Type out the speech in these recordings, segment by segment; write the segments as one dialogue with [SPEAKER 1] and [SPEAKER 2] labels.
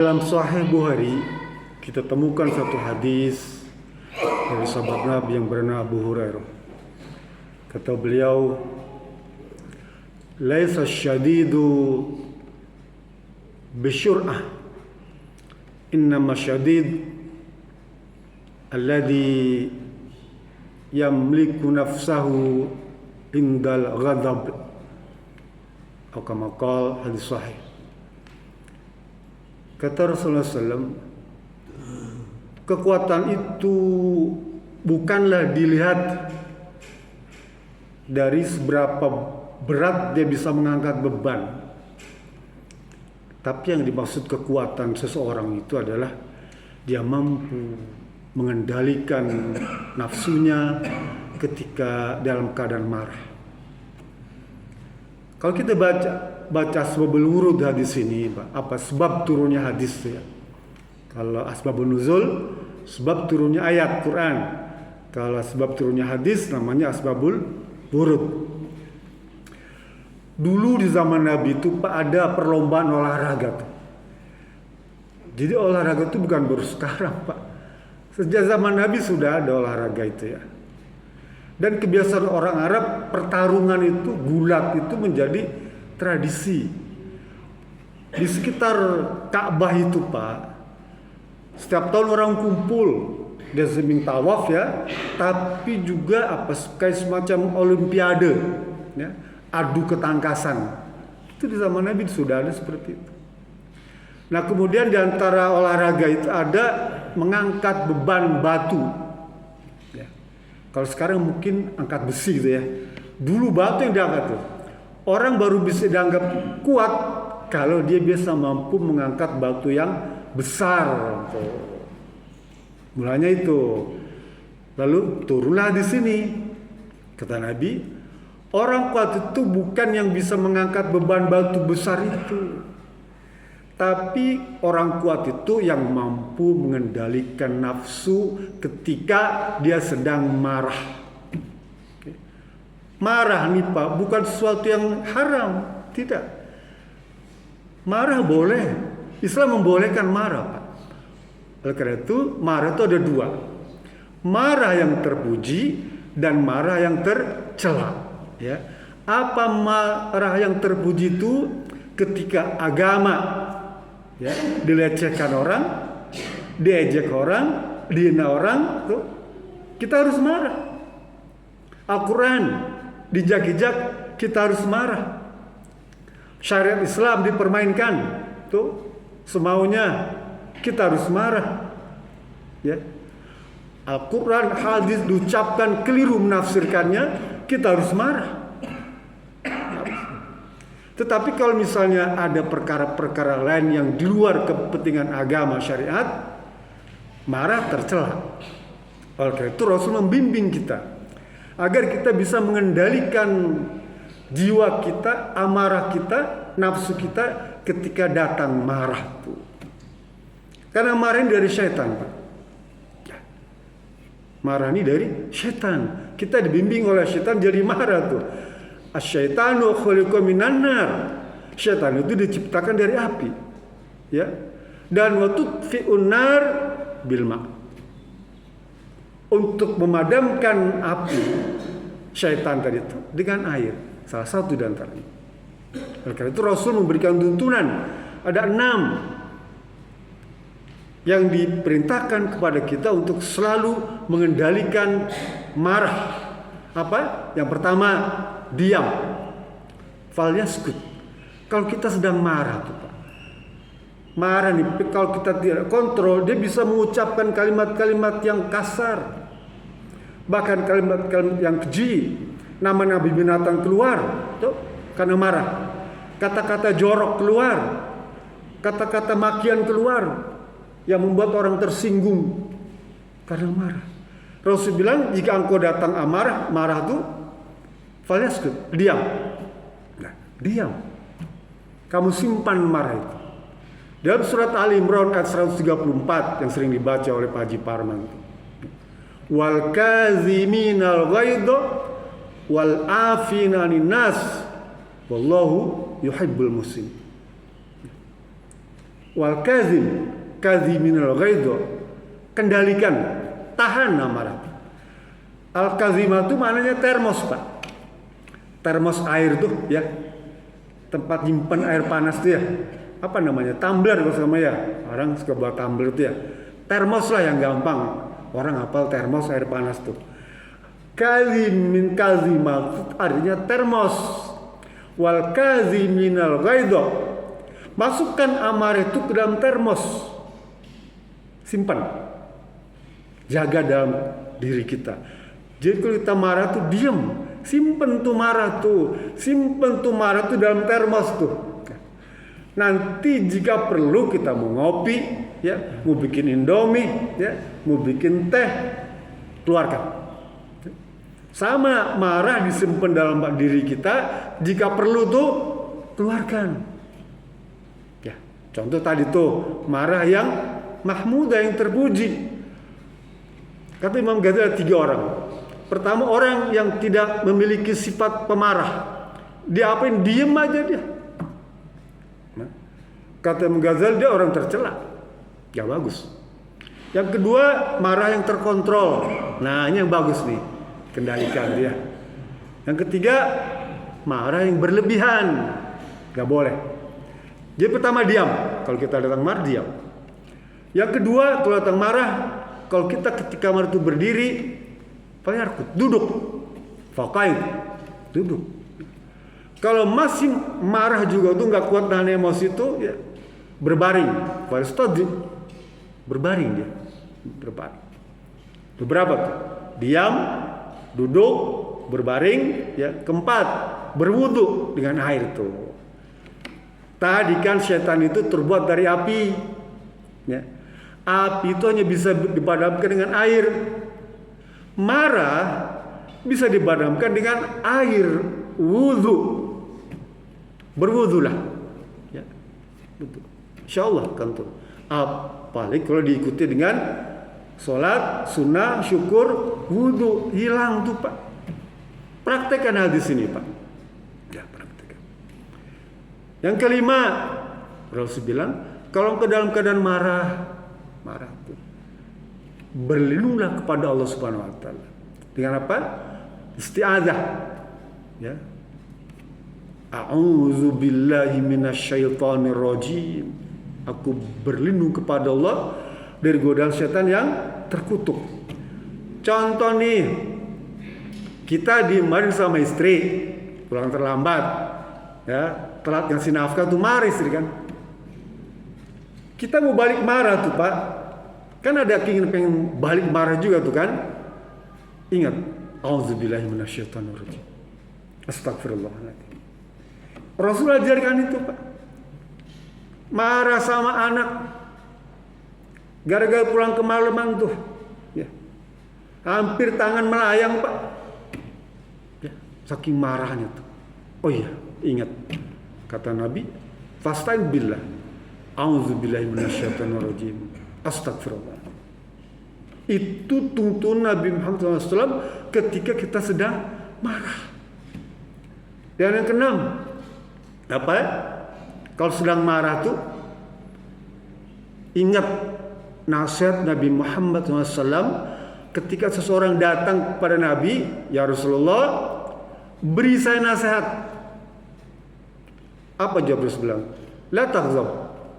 [SPEAKER 1] Dalam Sahih Bukhari kita temukan satu hadis dari sahabat Nabi yang bernama Abu Hurairah. Kata beliau, "Laisa syadidu bisyur'ah, innama syadid alladhi yamliku nafsahu indal ghadab." Atau kama qala, hadis sahih. Kata Rasulullah SAW, kekuatan itu bukanlah dilihat dari seberapa berat dia bisa mengangkat beban. Tapi yang dimaksud kekuatan seseorang itu adalah dia mampu mengendalikan nafsunya ketika dalam keadaan marah. Kalau kita baca sebabul wurud hadis ini, apa sebab turunnya hadis ya? Kalau asbabun nuzul, sebab turunnya ayat Quran. Kalau sebab turunnya hadis, namanya asbabul wurud. Dulu di zaman Nabi itu ada perlombaan olahraga tuh. Jadi olahraga itu bukan baru sekarang, Pak. Sejak zaman Nabi sudah ada olahraga itu ya. Dan kebiasaan orang Arab, pertarungan itu, gulat itu menjadi tradisi. Di sekitar Ka'bah itu, Pak, setiap tahun orang kumpul, dia seming tawaf ya, tapi juga kayak semacam olimpiade ya, adu ketangkasan. Itu di zaman Nabi sudah ada seperti itu. Nah, kemudian di antara olahraga itu ada mengangkat beban batu. Kalau sekarang mungkin angkat besi gitu ya. Dulu batu yang diangkat tuh. Orang baru bisa dianggap kuat kalau dia bisa mampu mengangkat batu yang besar. Mulanya itu. Lalu turunlah di sini. Kata Nabi, orang kuat itu bukan yang bisa mengangkat beban batu besar itu. Tapi orang kuat itu yang mampu mengendalikan nafsu ketika dia sedang marah. Marah nih Pak, bukan sesuatu yang haram, tidak. Marah boleh, Islam membolehkan marah Pak. Oleh karena itu, marah itu ada dua. Marah yang terpuji dan marah yang tercela. Ya. Apa marah yang terpuji itu? Ketika agama ya, dilecehkan orang, diejek orang, dihina orang, tuh, kita harus marah. Al-Quran dijak-jak, kita harus marah. Syariat Islam dipermainkan, tuh semaunya, kita harus marah. Ya. Al-Quran, hadis diucapkan keliru menafsirkannya, kita harus marah. Tetapi kalau misalnya ada perkara-perkara lain yang di luar kepentingan agama syariat, marah tercela. Oleh karena itu Rasul membimbing kita agar kita bisa mengendalikan jiwa kita, amarah kita, nafsu kita ketika datang marah tuh. Karena marah ini dari syaitan, Pak. Marah ini dari syaitan. Kita dibimbing oleh syaitan jadi marah tuh. Asyaitanu khuliqa minan nar. Syaitan itu diciptakan dari api. Ya. Dan wa tudfi'un nar bil ma'. Untuk memadamkan api syaitan tadi itu dengan air. Salah satu di antaranya. Oleh karena itu Rasul memberikan tuntunan ada 6 yang diperintahkan kepada kita untuk selalu mengendalikan marah. Apa? Yang pertama, diam. Falyaskut. Kalau kita sedang marah tuh Pak. Marah nih, kalau kita tidak kontrol, dia bisa mengucapkan kalimat-kalimat yang kasar. Bahkan kalimat-kalimat yang keji. Nama-nama binatang keluar tuh karena marah. Kata-kata jorok keluar. Kata-kata makian keluar yang membuat orang tersinggung karena marah. Rasul bilang, jika engkau datang amarah, marah tuh falyaskut, diam. Nah, diam. Kamu simpan marah itu. Dalam surat Ali Imran ayat 134 yang sering dibaca oleh Pak Haji Parman. Wal kaziminal ghaidha wal afina 'anil nas wallahu yuhibbul muhsin. Wal kaziminal ghaidho, kendalikan, tahan amarah. Al kazimah itu maknanya termos, Pak. Termos air tuh ya, tempat nyimpan air panas tuh ya. Apa namanya? Tumbler kalau sama ya. Orang suka bawa tumbler tuh ya. Termos lah yang gampang. Orang hafal termos air panas tuh. Kazimin kazimah artinya termos. Wal kaziminal ghaidho, masukkan amarah itu ke dalam termos. Simpan. Jaga dalam diri kita. Jadi kalau kita marah tuh diam. Simpen tuh marah tuh. Simpen tuh marah tuh dalam termos tuh. Nanti jika perlu kita mau ngopi, ya, mau bikin indomie, ya, mau bikin teh, keluarkan. Sama, marah disimpan dalam diri kita, jika perlu tuh keluarkan. Ya, contoh tadi tuh marah yang mahmudah, yang terpuji. Kata Imam Ghazali ada 3 orang. Pertama, orang yang tidak memiliki sifat pemarah. Dia apain? Diem aja dia. Kata Imam Ghazali dia orang tercela. Ya bagus. Yang kedua, marah yang terkontrol. Nah, ini yang bagus nih. Kendalikan dia. Yang ketiga, marah yang berlebihan. Gak boleh. Jadi pertama diam. Kalau kita datang marah, diam. Yang kedua, kalau datang marah, kalau kita ketika marah itu berdiri, duduk. Faqaid, duduk. Kalau masih marah juga tuh nggak kuat nahan emosi itu, ya berbaring. Berbaring dia. Berbaring. Beberapa tuh. Diam, duduk, berbaring, ya. Keempat, berwudu dengan air tuh. Tadi kan setan itu terbuat dari api, ya. Api itu hanya bisa dipadamkan dengan air. Marah bisa dipadamkan dengan air, wudu. Berwudulah, ya. Betul. Insyaallah kan tuh. Apalagi kalau diikuti dengan sholat, sunnah, syukur, wudu, hilang tuh Pak. Praktekkan hadis ini Pak. Ya, praktekkan. Yang kelima, Rasul bilang, kalau ke dalam keadaan marah tuh, berlindunglah kepada Allah Subhanahu Wa Taala. Dengan apa? Isti'adzah. Ya. A'udzu billahi minasyaitonir rajim. Aku berlindung kepada Allah dari godaan setan yang terkutuk. Contoh nih, kita dimarahin sama istri, pulang terlambat, ya, telat ngasih nafkah tuh marah istri kan. Kita mau balik marah tuh Pak, kan ada keinginan pengen balik marah juga tuh kan. Ingat, auzubillahi minasyaitonir rajim. Astagfirullahaladzim. Rasul ajarkan itu Pak. Marah sama anak, gara-gara pulang kemalaman tuh, ya. Hampir tangan melayang Pak, ya. Saking marahnya tuh. Oh iya, ingat kata Nabi, fastain billah, auzubillahi minasyaitonir rajim, astagfirullah. Itu tuntunan Nabi Muhammad SAW ketika kita sedang marah. Dan yang keenam, apa ya? Kalau sedang marah tuh, ingat nasihat Nabi Muhammad SAW ketika seseorang datang kepada Nabi, ya Rasulullah, beri saya nasihat. Apa jawab Rasulullah? La taghzab,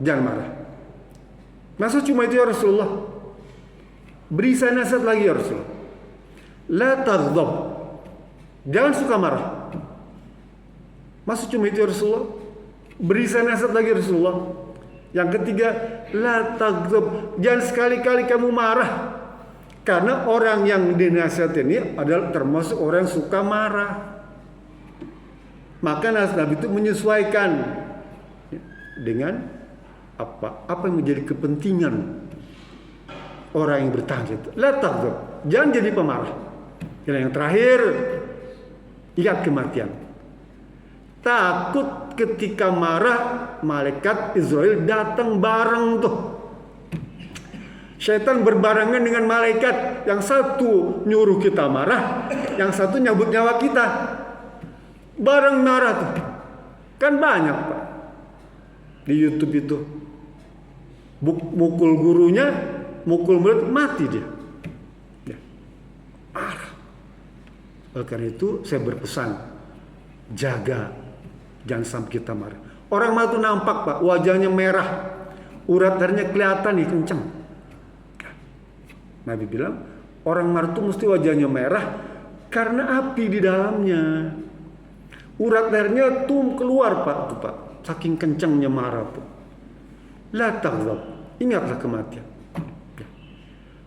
[SPEAKER 1] jangan marah. Masa cuma itu ya Rasulullah? Beri saya nasihat lagi ya Rasulullah. La taghzab, jangan suka marah. Masa cuma itu ya Rasulullah? Beri saya nasihat lagi Rasulullah. Yang ketiga, la taghzab, jangan sekali-kali kamu marah. Karena orang yang dinasihatin ini adalah termasuk orang yang suka marah. Maka Nabi itu menyesuaikan dengan apa yang menjadi kepentingan orang yang bertanya itu. La taghzab, jangan jadi pemarah. Dan yang terakhir, ingat kematian. Takut ketika marah, malaikat Israel datang bareng tuh. Syaitan berbarengan dengan malaikat. Yang satu nyuruh kita marah, yang satu nyabut nyawa kita. Bareng marah tuh. Kan banyak Pak di YouTube itu. Mukul gurunya, mukul murid, mati dia. Ya. Marah. Oleh karena itu saya berpesan, jaga, jangan sampai kita marah. Orang marah itu nampak Pak, wajahnya merah, urat darahnya kelihatan nih, kencang. Nabi bilang, orang marah itu mesti wajahnya merah karena api di dalamnya. Urat darahnya tuh keluar Pak, tuh Pak, saking kencangnya marah tuh. La taghdab, ingatlah kematian.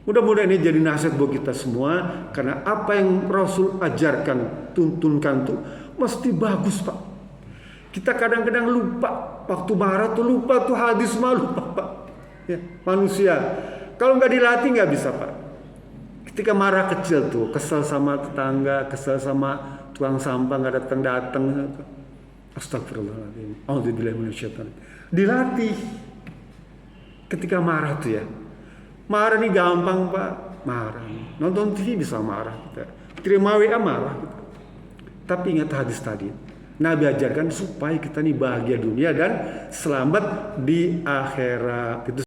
[SPEAKER 1] Mudah-mudahan ini jadi nasihat buat kita semua, karena apa yang Rasul ajarkan, tuntunkan tuh mesti bagus Pak. Kita kadang-kadang lupa, waktu marah tuh lupa tuh hadis, malu Pak. Ya, manusia kalau nggak dilatih nggak bisa Pak. Ketika marah kecil tuh, kesel sama tetangga, kesel sama tukang sampah nggak datang. Astagfirullahaladzim. A'udzubillahi minasyaitonir. Dilatih. Ketika marah tuh ya. Marah nih gampang Pak. Marah. Nonton TV bisa marah kita. Terima WA marah kita. Tapi ingat hadis tadi. Nabi ajarkan supaya kita nih bahagia dunia dan selamat di akhirat. Itu